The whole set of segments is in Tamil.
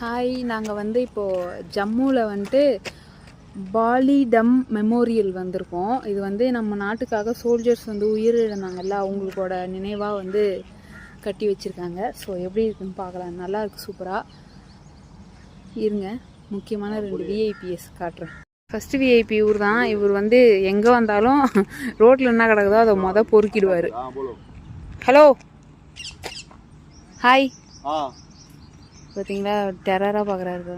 ஹாய், நாங்கள் வந்து இப்போது ஜம்முவில் வந்துட்டு பாலி டம் மெமோரியல் வந்திருக்கோம். இது வந்து நம்ம நாட்டுக்காக சோல்ஜர்ஸ் வந்து உயிரிழந்தாங்கல்ல, அவங்களோட நினைவாக வந்து கட்டி வச்சுருக்காங்க. ஸோ எப்படி இருக்குன்னு பார்க்கலாம். நல்லா இருக்குது, சூப்பராக. இருங்க, முக்கியமான 2 விஐபிஎஸ் காட்டுறேன். ஃபஸ்ட்டு விஐபி இவர் தான். இவர் வந்து எங்கே வந்தாலும் ரோட்டில் என்ன கிடக்குதோ அதை பொறுக்கிடுவார். Hello, hi. பார்த்தீங்களா, டெரராக பார்க்குறாரு.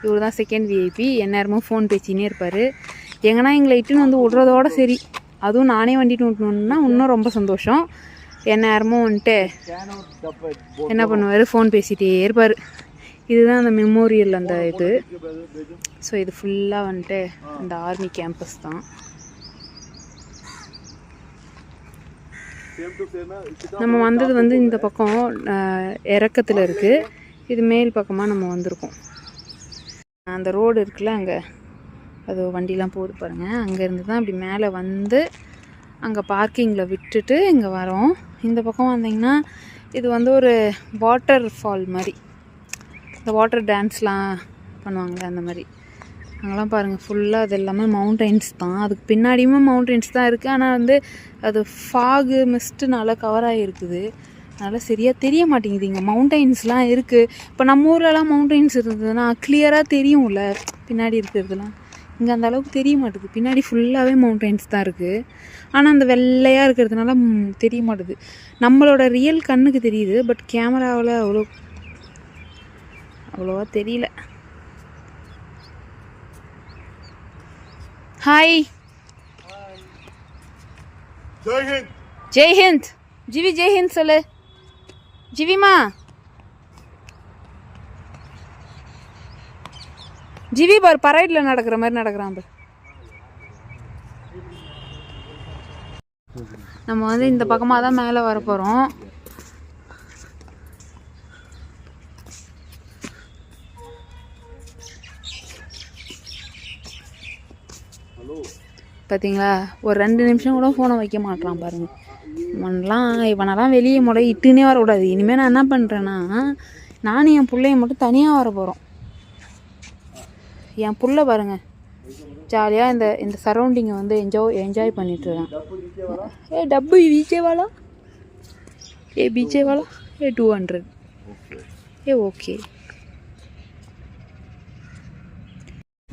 இவர் தான் செகண்ட் விஐபி. எந்நேரமும் ஃபோன் பேசினே இருப்பார். எங்கன்னா எங்களை இட்டுன்னு வந்து விட்றதோட சரி, அதுவும் நானே வண்டிட்டு விட்டுணுன்னா இன்னும் ரொம்ப சந்தோஷம். எந்நேரமும் வந்துட்டு என்ன பண்ணுவார், ஃபோன் பேசிகிட்டே இருப்பார். இதுதான் அந்த மெமோரியல் அந்த இது. ஸோ இது ஃபுல்லாக வந்துட்டு அந்த ஆர்மி கேம்பஸ் தான். நம்ம வந்தது வந்து இந்த பக்கம் இறக்கத்தில் இருக்குது. இது மேல் பக்கமாக நம்ம வந்திருக்கோம். அந்த ரோடு இருக்குல்ல, அங்கே அது வண்டிலாம் போகுது பாருங்கள். அங்கேருந்து தான் அப்படி மேலே வந்து அங்கே பார்க்கிங்கில் விட்டுட்டு இங்கே வரோம். இந்த பக்கம் வந்தீங்கன்னா இது வந்து ஒரு வாட்டர் ஃபால் மாதிரி, இந்த வாட்டர் டான்ஸ்லாம் பண்ணுவாங்கள்ல அந்த மாதிரி. அங்கெல்லாம் பாருங்கள், ஃபுல்லாக அது எல்லாமே மவுண்டெயின்ஸ் தான். அதுக்கு பின்னாடியுமே மவுண்டெயின்ஸ் தான் இருக்குது. ஆனால் வந்து அது ஃபாகு மிஸ்ட்டுனால கவர் ஆகிருக்குது. அதனால் சரியாக தெரிய மாட்டேங்குது. இங்கே மவுண்டெயின்ஸ்லாம் இருக்குது. இப்போ நம்ம ஊர்லலாம் மவுண்டெயின்ஸ் இருந்ததுன்னா கிளியராக தெரியும்ல பின்னாடி இருக்கிறதுலாம். இங்கே அந்த அளவுக்கு தெரிய மாட்டேது. பின்னாடி ஃபுல்லாகவே மவுண்டெயின்ஸ் தான் இருக்குது. ஆனால் அந்த வெள்ளையாக இருக்கிறதுனால தெரிய மாட்டுது. நம்மளோட ரியல் கண்ணுக்கு தெரியுது, பட் கேமராவில் அவ்வளோவா தெரியல. ஹாய், ஜெய்ஹிந்த். ஜிவி ஜெய்ஹிந்த் சொல்லு. ஜிவிமா, ஜிவி பார் பரைடில் நடக்கிற மாதிரி நடக்கிறான். நம்ம வந்து இந்த பக்கமாக தான் மேலே வர போகிறோம். பார்த்தீங்களா, ஒரு 2 நிமிஷம் கூட ஃபோனை வைக்க மாட்டான் பாருங்க. இவனெல்லாம் வெளியே இட்டுனே வரக்கூடாது. இனிமேல் நான் என்ன பண்ணுறேன்னா, நானும் என் பிள்ளைய மட்டும் தனியாக வர போகிறோம். என் பிள்ளை பாருங்கள் ஜாலியாக இந்த சரௌண்டிங்கை வந்து என்ஜாய் பண்ணிட்டுருக்கான். டப்பு பீச்சேவாலா, பீச்சேவாலா 200 ஓகே.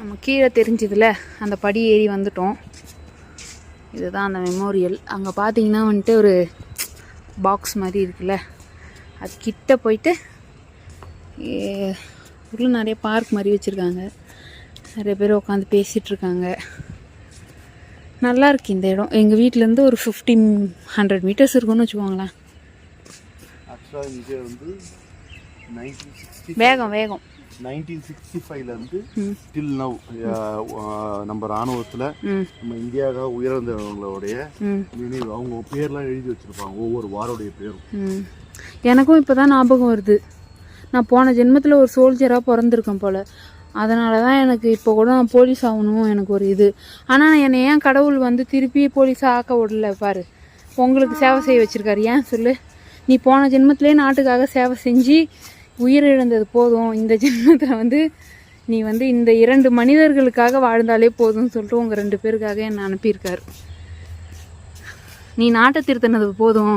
நம்ம கீழே தெரிஞ்சதில் அந்த படி ஏறி வந்துட்டோம். இதுதான் அந்த மெமோரியல். அங்கே பார்த்தீங்கன்னா வந்துட்டு ஒரு பாக்ஸ் மாதிரி இருக்குல்ல, அது கிட்ட போயிட்டு உள்ள நிறைய பார்க் மாதிரி வச்சுருக்காங்க. நிறைய பேர் உட்காந்து பேசிகிட்ருக்காங்க. நல்லா இருக்குது இந்த இடம். எங்கள் வீட்டிலேருந்து ஒரு 1500 மீட்டர்ஸ் இருக்குன்னு வச்சுக்கோங்களேன். வேகம் 1965லேருந்து டில் நவ் நம்ம ராணுவத்தில் நம்ம இந்தியாவுக்காக உயர்ந்தவங்களுடைய நினைவு, அவங்க பேர்லாம் எழுதி வச்சுருப்பாங்க, ஒவ்வொரு வாரோடைய பேரும். எனக்கும் இப்போ தான் ஞாபகம் வருது. நான் போன ஜென்மத்தில் ஒரு சோல்ஜராக பிறந்திருக்கேன் போல். அதனால தான் எனக்கு இப்போ கூட நான் போலீஸ் ஆகணும் எனக்கு ஒரு இது. ஆனால் என்னை ஏன் கடவுள் வந்து திருப்பி போலீஸாக ஆக்க விடல பாரு. உங்களுக்கு சேவை செய்ய வச்சுருக்காரு. ஏன் சொல்லு, நீ போன ஜென்மத்திலே நாட்டுக்காக சேவை செஞ்சு உயிரிழந்தது போதும். இந்த ஜென்மத்தில் வந்து நீ வந்து இந்த 2 மனிதர்களுக்காக வாழ்ந்தாலே போதும்னு சொல்லிட்டு உங்கள் 2 பேருக்காக என்னை அனுப்பியிருக்காரு. நீ நாட்டை திருத்தினது போதும்,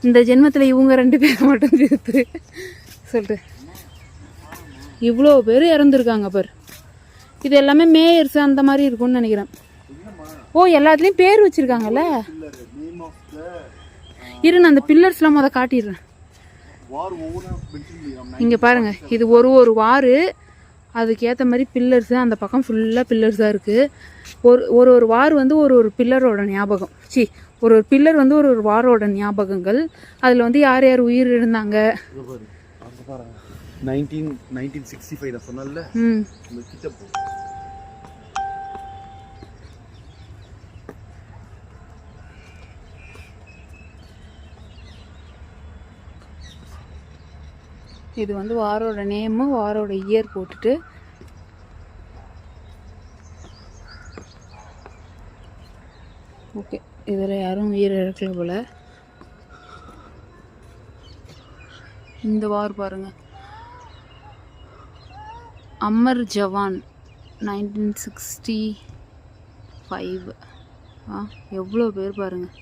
இந்த ஜென்மத்தில் இவங்க 2 பேர் மட்டும் திருத்து சொல்லிட்டு இவ்வளோ பேர் இறந்துருக்காங்க பார். இது எல்லாமே மேயர்ஸ் அந்த மாதிரி இருக்கும்னு நினைக்கிறேன். ஓ, எல்லாத்துலேயும் பேர் வச்சுருக்காங்கல்ல. நான் அந்த பில்லர்ஸ்லாம் காட்டிடுறேன். இங்கே பாருங்க, இது ஒரு வாரு, அதுக்கேற்ற மாதிரி பில்லர்ஸு. அந்த பக்கம் ஃபுல்லாக பில்லர்ஸாக இருக்குது. ஒரு வார் வந்து ஒரு பில்லரோட ஞாபகம். ஒரு பில்லர் வந்து ஒரு வாரோட ஞாபகங்கள். அதில் வந்து யார் யார் உயிர் இழந்தாங்க. 1965 சொன்னல. இது வந்து வாரோட நேமு, வாரோட இயர் போட்டுட்டு ஓகே. இதில் யாரும் உயிர் இழக்கல போல். இந்த வார் பாருங்கள், அமர் ஜவான் 1965. எவ்வளோ பேர் பாருங்கள்,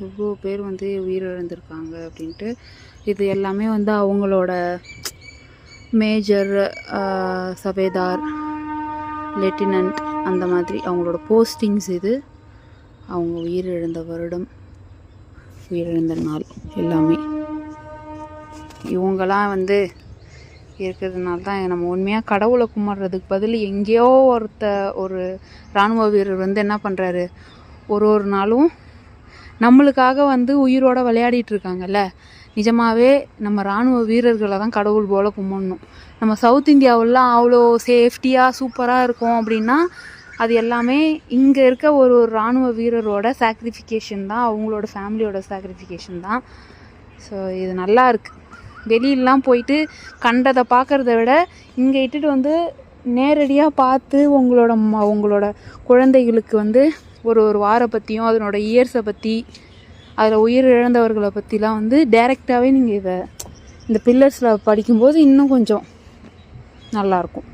எவ்வளோ பேர் வந்து உயிரிழந்திருக்காங்க அப்படின்ட்டு. இது எல்லாமே வந்து அவங்களோட மேஜர், சபேதார், லெப்டினன்ட் அந்த மாதிரி அவங்களோட போஸ்டிங்ஸ். இது அவங்க உயிரிழந்த வருடம், உயிரிழந்த நாள் எல்லாமே இவங்களாம் வந்து இருக்கிறதுனால தான் நம்ம உண்மையாக கடவுளை கும்பிட்றதுக்கு பதில் எங்கேயோ ஒரு இராணுவ வீரர் வந்து என்ன பண்ணுறாரு, ஒரு நாளும் நம்மளுக்காக வந்து உயிரோடு விளையாடிட்டு இருக்காங்கல்ல. நிஜமாகவே நம்ம இராணுவ வீரர்களை தான் கடவுள் போல் கும்பிடணும். நம்ம சவுத் இந்தியாவெல்லாம் அவ்வளோ சேஃப்டியாக சூப்பராக இருக்கும் அப்படின்னா அது எல்லாமே இங்கே இருக்க ஒரு இராணுவ வீரரோட சாக்ரிஃபிகேஷன் தான், அவங்களோட ஃபேமிலியோட சாக்ரிஃபிகேஷன் தான். ஸோ இது நல்லா இருக்குது. வெளியிலலாம் போயிட்டு கண்டதை பார்க்குறத விட இங்கே இட்டுட்டு வந்து நேரடியாக பார்த்து உங்களோட குழந்தைகளுக்கு வந்து ஒரு வாரை பற்றியும் அதனோட இயர்ஸை பற்றி அதில் உயிர் இழந்தவர்களை பற்றிலாம் வந்து டைரெக்டாகவே நீங்கள் இந்த பில்லர்ஸில் படிக்கும்போது இன்னும் கொஞ்சம் நல்லாயிருக்கும்.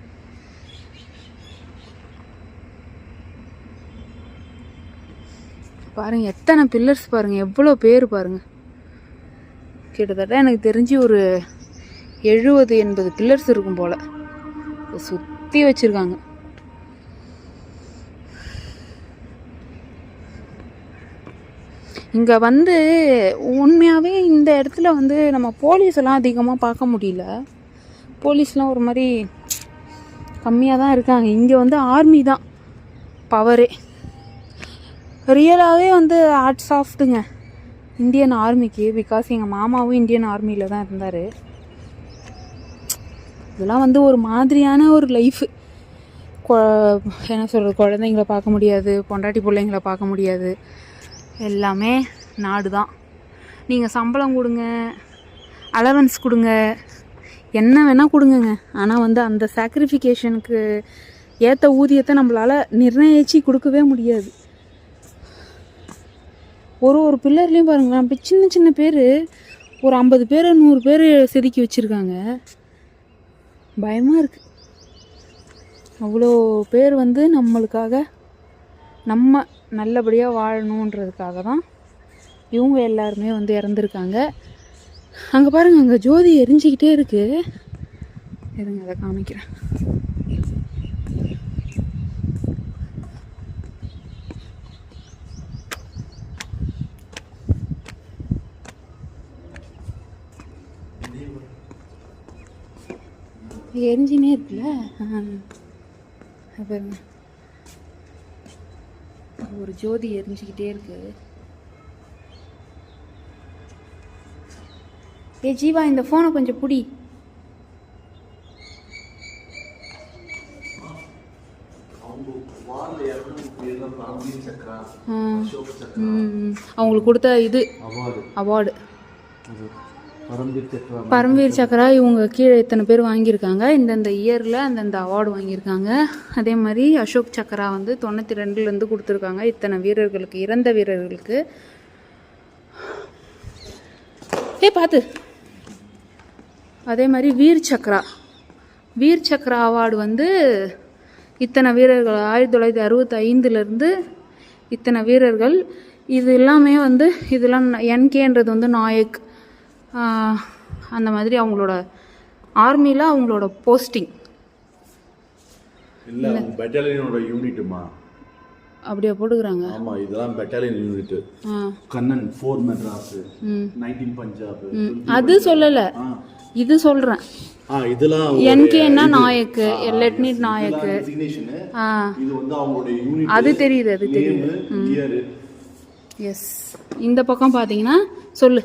பாருங்கள் எத்தனை பில்லர்ஸ் பாருங்கள், எவ்வளோ பேர் பாருங்கள். கிட்டத்தட்ட எனக்கு தெரிஞ்சு ஒரு 70-80 பில்லர்ஸ் இருக்கும் போல் சுற்றி வச்சுருக்காங்க. இங்கே வந்து உண்மையாகவே இந்த இடத்துல வந்து நம்ம போலீஸ் எல்லாம் அதிகமாக பார்க்க முடியல. போலீஸ்லாம் ஒரு மாதிரி கம்மியாக தான் இருக்காங்க. இங்கே வந்து ஆர்மி தான் பவரே. ரியலாகவே வந்து ஹேட்ஸ் ஆஃப்டுங்க இந்தியன் ஆர்மிக்கு. பிகாஸ் எங்கள் மாமாவும் இந்தியன் ஆர்மியில் தான் இருந்தார். இதெல்லாம் வந்து ஒரு மாதிரியான ஒரு லைஃபு. என்ன சொல்கிறது, குழந்தைங்கள பார்க்க முடியாது, பொண்டாட்டி பிள்ளைங்கள பார்க்க முடியாது, எல்லாமே நாடு தான். நீங்கள் சம்பளம் கொடுங்க, அலவன்ஸ் கொடுங்க, என்ன வேணால் கொடுங்கங்க. ஆனால் வந்து அந்த சாக்ரிஃபிகேஷனுக்கு ஏற்ற ஊதியத்தை நம்மளால் நிர்ணயிச்சு கொடுக்கவே முடியாது. ஒரு பில்லர்லேயும் பாருங்களேன், அப்படி சின்ன சின்ன பேர் ஒரு 50 பேர் 100 பேர் செதுக்கி வச்சுருக்காங்க. பயமாக இருக்குது. அவ்வளோ பேர் வந்து நம்மளுக்காக, நம்ம நல்லபடியாக வாழணுன்றதுக்காக தான் இவங்க எல்லாருமே வந்து இறந்துருக்காங்க. அங்கே பாருங்கள், அங்கே ஜோதி எரிஞ்சிக்கிட்டே இருக்குது. இருங்க அதை காமிக்கிறேன். எரிஞ்சினே இருக்குல்ல. பாருங்க, ஒரு ஜோதி எரிஞ்சிக்கிட்டே இருக்கு. ஜீவா, இந்த ஃபோனை கொஞ்சம் புடி. அவங்களுக்கு கொடுத்த இது அவார்டு பரம்வீர் சக்ரா. இவங்க கீழே இத்தனை பேர் வாங்கியிருக்காங்க. இந்தந்த இயரில் அந்தந்த அவார்டு வாங்கியிருக்காங்க. அதே மாதிரி அசோக் சக்ரா வந்து 92லேருந்து கொடுத்துருக்காங்க இத்தனை வீரர்களுக்கு, இறந்த வீரர்களுக்கு. பார்த்து. அதே மாதிரி வீர் சக்ரா அவார்டு வந்து இத்தனை வீரர்கள் 1965லேருந்து இத்தனை வீரர்கள். இது எல்லாமே வந்து இதெல்லாம் என்கேன்றது வந்து நாயக், அந்த மாதிரி அவங்களோட ஆர்மியில் அவங்களோட போஸ்டிங். இல்ல பெட்டாலியனோட யூனிட்டுமா அப்படியே போட்டுக்கிறாங்க. ஆமா, இதெல்லாம் பெட்டாலியன் யூனிட். கண்ணன் 4 மெட்ராஸ், 19 பஞ்சாப். அது சொல்லல, இது சொல்றேன். இதெல்லாம் என்கேன்னா நாயக், லெப்டினன்ட் நாயக். இது வந்து அவங்களோட யூனிட். அது தெரியுது. எஸ். இந்த பக்கம் பாத்தீங்கன்னா சொல்லு,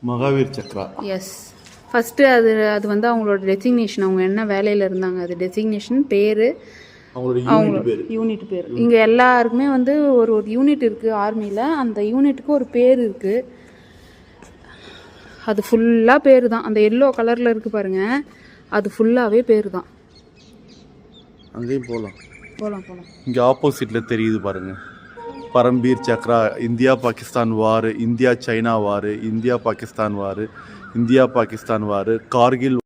மகாவீர் சக்ரா. எஸ். ஃபஸ்ட்டு அது வந்து அவங்களோட டெசிக்னேஷன், அவங்க என்ன வேலையில் இருந்தாங்க, அது டெசிக்னேஷன், பேர், அவங்களோட யூனிட் பேர். இங்கே எல்லாருக்குமே வந்து ஒரு யூனிட் இருக்குது ஆர்மியில். அந்த யூனிட்டுக்கு ஒரு பேர் இருக்குது. அது ஃபுல்லாக பேர் தான். அந்த எல்லோ கலரில் இருக்குது பாருங்கள், அது ஃபுல்லாகவே பேர் தான். அங்கேயும் போகலாம். இங்கே ஆப்போசிட்டில் தெரியுது பாருங்கள், Paramvir Chakra. India Pakistan war, India China war, India Pakistan war, Kargil